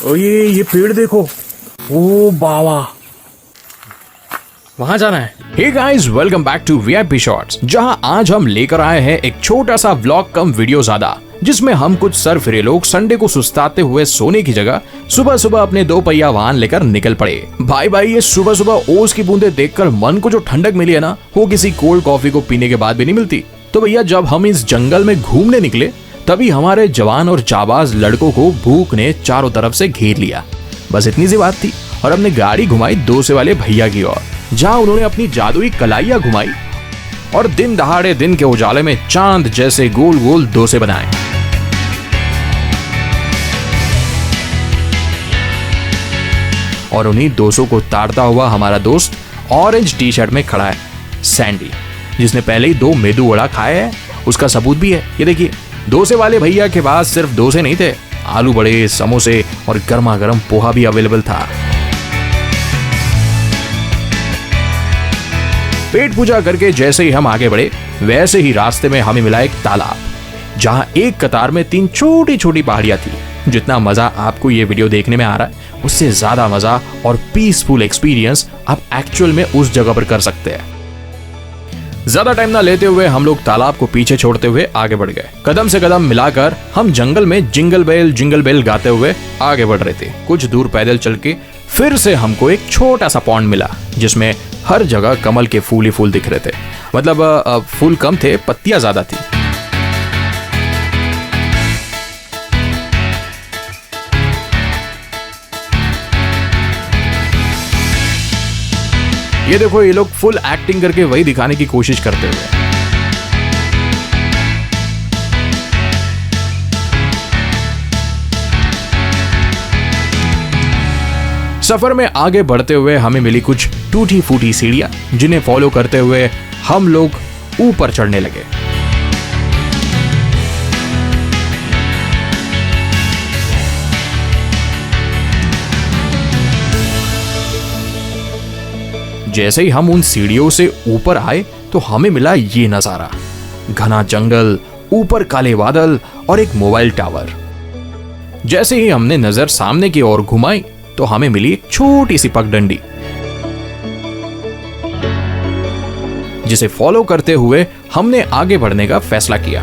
ये पेड़ देखो। ओ बाबा, वहां जाना है। Hey guys, welcome back to VIP shorts, जहां आज हम लेकर आए हैं एक छोटा सा व्लॉग कम वीडियो ज्यादा, जिसमें हम कुछ सरफिरे लोग संडे को सुस्ताते हुए सोने की जगह सुबह सुबह अपने 2 पहिया वाहन लेकर निकल पड़े। भाई ये सुबह सुबह ओस की बूंदे देखकर मन को जो ठंडक मिली है ना, वो किसी कोल्ड कॉफी को पीने के बाद भी नहीं मिलती। तो भैया, जब हम इस जंगल में घूमने निकले तभी हमारे जवान और जाबाज लड़कों को भूख ने चारों तरफ से घेर लिया। बस इतनी सी बात थी और हमने गाड़ी घुमाई डोसे वाले भैया की ओर, जहां उन्होंने अपनी जादुई कलाइयां घुमाई और दिन दहाड़े दिन के उजाले में चांद जैसे गोल गोल डोसे बनाए। और उन्हीं डोसों को ताड़ता हुआ हमारा दोस्त ऑरेंज टी शर्ट में खड़ा है, सैंडी, जिसने पहले ही 2 मेदू वड़ा खाया है। उसका सबूत भी है, ये देखिए। डोसे वाले भैया के पास सिर्फ डोसे नहीं थे, आलू बड़े, समोसे और गर्मा गर्म पोहा भी अवेलेबल था। पेट पूजा करके जैसे ही हम आगे बढ़े, वैसे ही रास्ते में हमें मिला एक तालाब, जहां एक कतार में 3 छोटी छोटी पहाड़ियां थी। जितना मजा आपको ये वीडियो देखने में आ रहा है, उससे ज्यादा मजा और पीसफुल एक्सपीरियंस आप एक्चुअल में उस जगह पर कर सकते हैं। ज्यादा टाइम ना लेते हुए हम लोग तालाब को पीछे छोड़ते हुए आगे बढ़ गए। कदम से कदम मिलाकर हम जंगल में जिंगल बेल गाते हुए आगे बढ़ रहे थे। कुछ दूर पैदल चल के फिर से हमको एक छोटा सा पॉन्ड मिला, जिसमें हर जगह कमल के फूल ही फूल दिख रहे थे। मतलब फूल कम थे, पत्तियां ज्यादा थी। ये देखो, ये लोग फुल एक्टिंग करके वही दिखाने की कोशिश करते हुए। सफर में आगे बढ़ते हुए हमें मिली कुछ टूटी फूटी सीढ़ियां, जिन्हें फॉलो करते हुए हम लोग ऊपर चढ़ने लगे। जैसे ही हम उन सीढ़ियों से ऊपर आए तो हमें मिला ये नजारा, घना जंगल, ऊपर काले बादल और एक मोबाइल टावर। जैसे ही हमने नजर सामने की ओर घुमाई तो हमें मिली एक छोटी सी पगडंडी, जिसे फॉलो करते हुए हमने आगे बढ़ने का फैसला किया।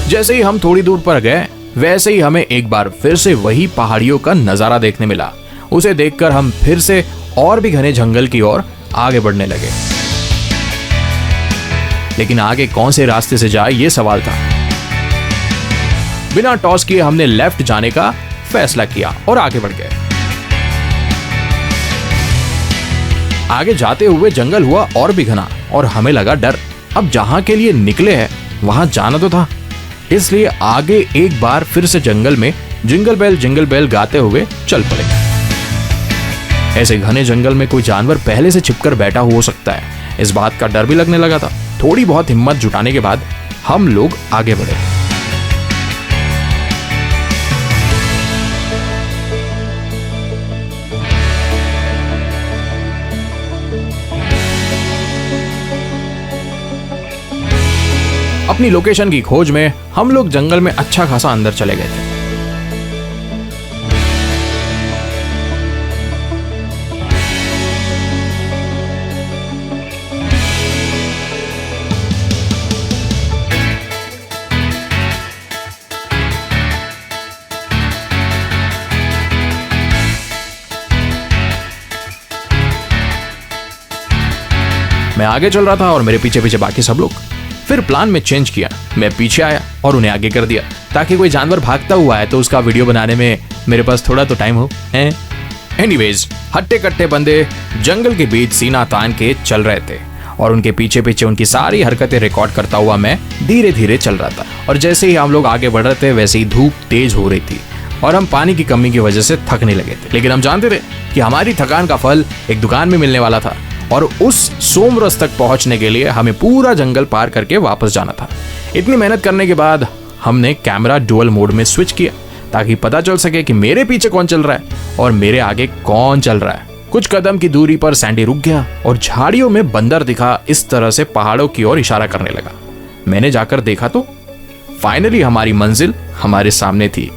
जैसे ही हम थोड़ी दूर पर गए, वैसे ही हमें एक बार फिर से वही पहाड़ियों का नजारा देखने मिला। उसे देखकर हम फिर से और भी घने जंगल की ओर आगे बढ़ने लगे। लेकिन आगे कौन से रास्ते से जाए, ये सवाल था। बिना टॉस किए हमने लेफ्ट जाने का फैसला किया और आगे बढ़ गए। आगे जाते हुए जंगल हुआ और भी घना और हमें लगा डर। अब जहां के लिए निकले हैं वहां जाना तो था, इसलिए आगे एक बार फिर से जंगल में जिंगल बेल गाते हुए चल पड़े। ऐसे घने जंगल में कोई जानवर पहले से छिपकर बैठा हो सकता है, इस बात का डर भी लगने लगा था। थोड़ी बहुत हिम्मत जुटाने के बाद हम लोग आगे बढ़े। अपनी लोकेशन की खोज में हम लोग जंगल में अच्छा खासा अंदर चले गए थे। मैं आगे चल रहा था और मेरे पीछे पीछे बाकी सब लोग। फिर प्लान में चेंज किया, मैं पीछे आया और उन्हें आगे कर दिया, ताकि कोई जानवर भागता हुआ है तो उसका वीडियो बनाने में मेरे पास थोड़ा तो टाइम हो। एनीवेज, हट्टे कट्टे बंदे जंगल के बीच सीना तान के चल रहे थे और उनके पीछे पीछे उनकी सारी हरकतें रिकॉर्ड करता हुआ मैं धीरे धीरे चल रहा था। और जैसे ही हम लोग आगे बढ़ रहे थे, वैसे ही धूप तेज हो रही थी और हम पानी की कमी की वजह से थकने लगे थे। लेकिन हम जानते थे कि हमारी थकान का फल एक दुकान में मिलने वाला था और उस सोमरस तक पहुंचने के लिए हमें पूरा जंगल पार करके वापस जाना था। इतनी मेहनत करने के बाद हमने कैमरा डुअल मोड में स्विच किया, ताकि पता चल सके कि मेरे पीछे कौन चल रहा है और मेरे आगे कौन चल रहा है। कुछ कदम की दूरी पर सैंडी रुक गया और झाड़ियों में बंदर दिखा इस तरह से पहाड़ों की ओर इशारा करने लगा। मैंने जाकर देखा तो फाइनली हमारी मंजिल हमारे सामने थी।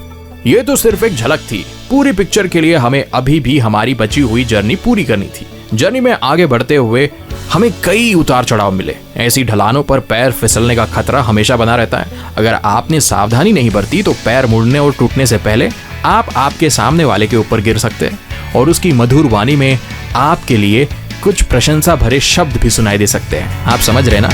ये तो सिर्फ एक झलक थी, पूरी पिक्चर के लिए हमें अभी भी हमारी बची हुई जर्नी पूरी करनी थी। जर्नी में आगे बढ़ते हुए हमें कई उतार चढ़ाव मिले। ऐसी ढलानों पर पैर फिसलने का खतरा हमेशा बना रहता है। अगर आपने सावधानी नहीं बरती तो पैर मुड़ने और टूटने से पहले आप आपके सामने वाले के ऊपर गिर सकते हैं और उसकी मधुर वाणी में आपके लिए कुछ प्रशंसा भरे शब्द भी सुनाई दे सकते हैं। आप समझ रहे ना?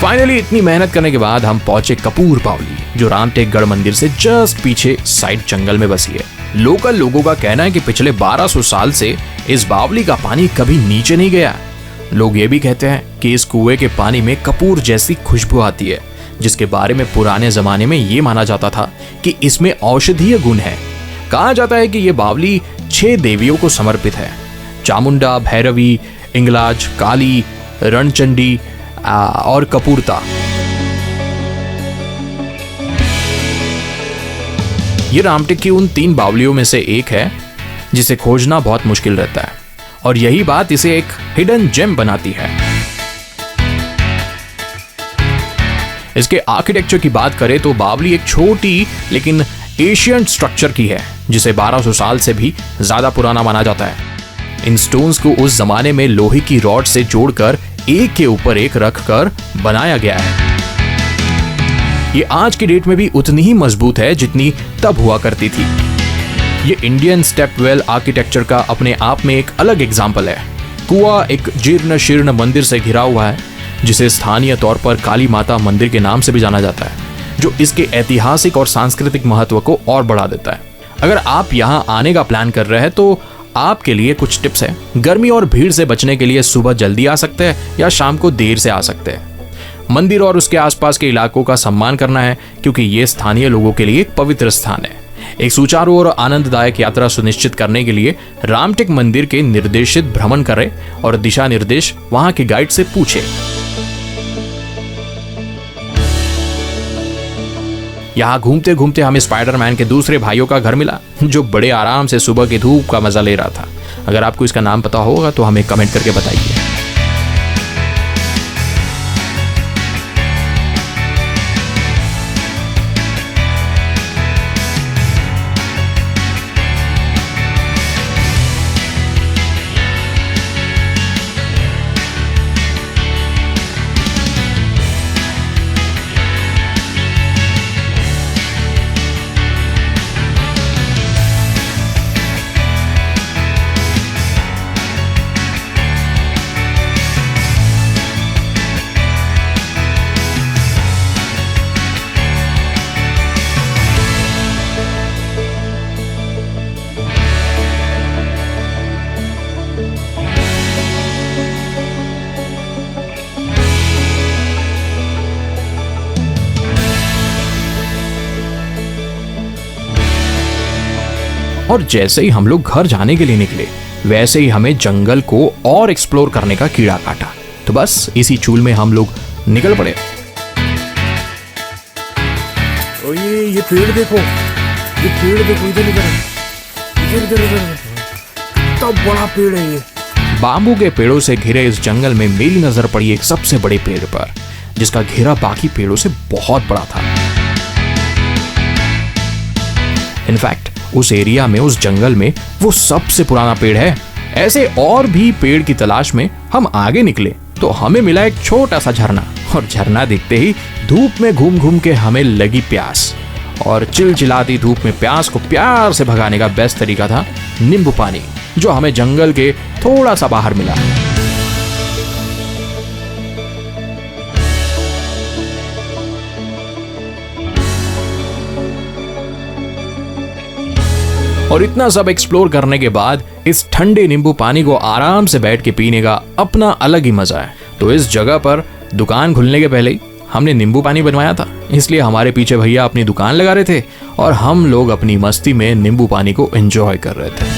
फाइनली इतनी मेहनत करने के बाद हम पहुंचे कपूर बावली, जो रामटेकगढ़ मंदिर से जस्ट पीछे साइड जंगल में बसी है। लोकल लोगों का कहना है कि पिछले 1200 साल से इस बावली का पानी कभी नीचे नहीं गया। लोग ये भी कहते हैं कि इस कुएं के पानी में कपूर जैसी खुशबू आती है, जिसके बारे में पुराने जमाने में ये माना जाता था कि इसमें औषधीय गुण है। कहा जाता है कि ये बावली 6 देवियों को समर्पित है: चामुंडा, भैरवी, इंगलाज, काली, रणचंडी और कपूरता। ये रामटेक की उन 3 बावलियों में से एक है जिसे खोजना बहुत मुश्किल रहता है, और यही बात इसे एक हिडन जेम बनाती है। इसके आर्किटेक्चर की बात करें तो बावली एक छोटी लेकिन एशियन स्ट्रक्चर की है, जिसे 1200 साल से भी ज्यादा पुराना माना जाता है। इन स्टोन्स को उस जमाने में लोहे की रॉड से जोड़कर एक के ऊपर एक रखकर बनाया गया है। ये आज की डेट में भी उतनी ही मजबूत है जितनी तब हुआ करती थी। ये इंडियन स्टेपवेल आर्किटेक्चर का अपने आप में एक अलग एग्जाम्पल है। कुआं एक जीर्ण शीर्ण मंदिर से घिरा हुआ है, जिसे स्थानीय तौर पर काली माता मंदिर के नाम से भी जाना जाता है, जो इसके ऐतिहासिक और सांस्कृतिक महत्व को और बढ़ा देता है। अगर आप यहाँ आने का प्लान कर रहे हैं तो आपके लिए कुछ टिप्स है। गर्मी और भीड़ से बचने के लिए सुबह जल्दी आ सकते हैं या शाम को देर से आ सकते हैं। मंदिर और उसके आसपास के इलाकों का सम्मान करना है, क्योंकि ये स्थानीय लोगों के लिए एक पवित्र स्थान है। एक सुचारू और आनंददायक यात्रा सुनिश्चित करने के लिए रामटेक मंदिर के निर्देशित भ्रमण करें और दिशा निर्देश वहां के गाइड से पूछें। यहाँ घूमते घूमते हमें स्पाइडरमैन के दूसरे भाइयों का घर मिला, जो बड़े आराम से सुबह की धूप का मजा ले रहा था। अगर आपको इसका नाम पता होगा तो हमें कमेंट करके बताइए। और जैसे ही हम लोग घर जाने के लिए निकले, वैसे ही हमें जंगल को और एक्सप्लोर करने का कीड़ा काटा। तो बस इसी चूल में हम लोग निकल पड़े। ओ ये पेड़ देखो, ये पेड़ देखो, इधर इधर इधर इधर इधर, कितना बड़ा पेड़ है ये। बाम्बू के पेड़ों से घिरे इस जंगल में मेरी नजर पड़ी एक सबसे बड़े पेड़ पर, जिसका घेरा बाकी पेड़ों से बहुत बड़ा था। इनफैक्ट उस एरिया में, उस जंगल में वो सबसे पुराना पेड़ है। ऐसे और भी पेड़ की तलाश में हम आगे निकले तो हमें मिला एक छोटा सा झरना, और झरना दिखते ही धूप में घूम घूम के हमें लगी प्यास। और चिलचिलाती धूप में प्यास को प्यार से भगाने का बेस्ट तरीका था नींबू पानी, जो हमें जंगल के थोड़ा सा बाहर मिला। और इतना सब एक्सप्लोर करने के बाद इस ठंडे नींबू पानी को आराम से बैठ के पीने का अपना अलग ही मजा है। तो इस जगह पर दुकान खुलने के पहले ही हमने नींबू पानी बनवाया था, इसलिए हमारे पीछे भैया अपनी दुकान लगा रहे थे और हम लोग अपनी मस्ती में नींबू पानी को एंजॉय कर रहे थे।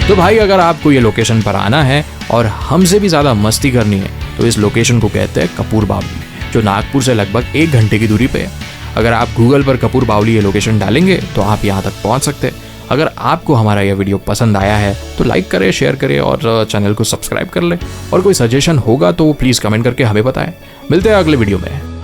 तो भाई अगर आपको ये लोकेशन पर आना है और हमसे भी ज़्यादा मस्ती करनी है तो इस लोकेशन को कहते हैं कपूर बावली, जो नागपुर से लगभग 1 घंटे की दूरी पे है। अगर आप गूगल पर कपूर बावली ये लोकेशन डालेंगे तो आप यहाँ तक पहुँच सकते हैं। अगर आपको हमारा यह वीडियो पसंद आया है तो लाइक करें, शेयर करें और चैनल को सब्सक्राइब कर लें। और कोई सजेशन होगा तो प्लीज़ कमेंट करके हमें बताएं। मिलते हैं अगले वीडियो में।